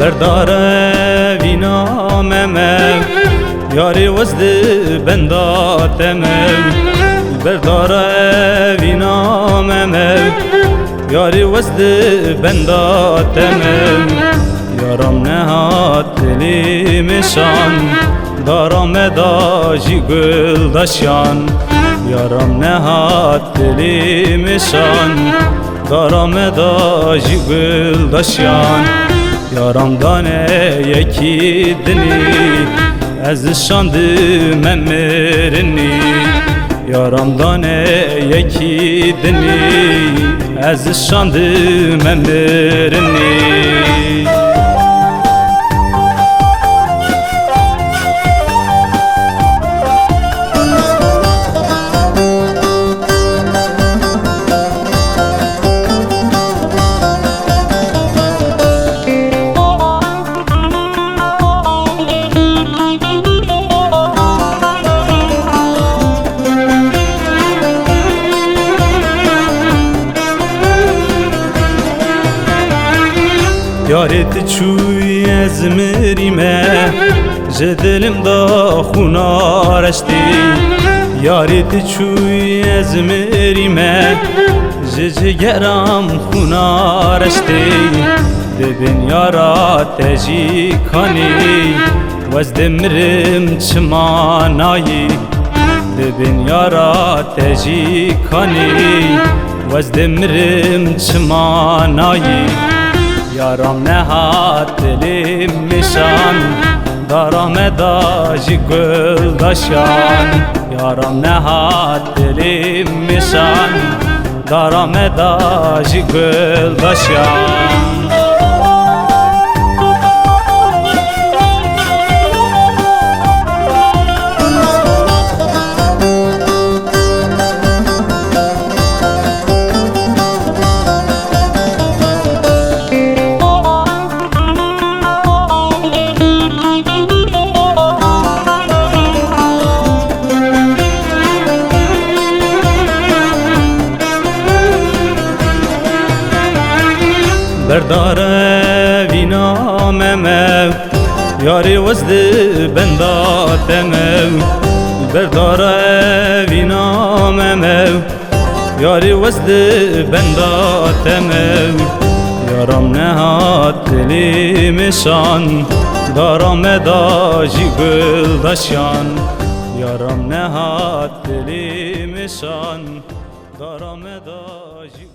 برداره وینامه یاری وزد بنداتمه برداره وینامه یاری وزد بنداتمه یارم نهات لیمشان دارم داجی گل داشیان یارم نهات لیمشان دارم داجی گل داشیان یارم دانه یکی دنی از شاندم امرنی یارم دانه یکی دنی از شاندم امرنی یارت چوی از مریمه جدلم دا خونارشتی یارت چوی از مریمه جگرم خونارشتی ببین یارا تجی کانی وزد مرم چمانایی ببین یارا تجی کانی وزد مرم چمانایی یارم نهات لیمشان دارم داجی گل داشیان یارم نهات لیمشان دارم داجی گل داشیان برداره وینامه یاری وزد بنداتمه برداره وینامه یاری وزد بنداتمه یارم نهات لیمشان دارم داجی گل داشیان یارم نهات لیمشان دارم داجی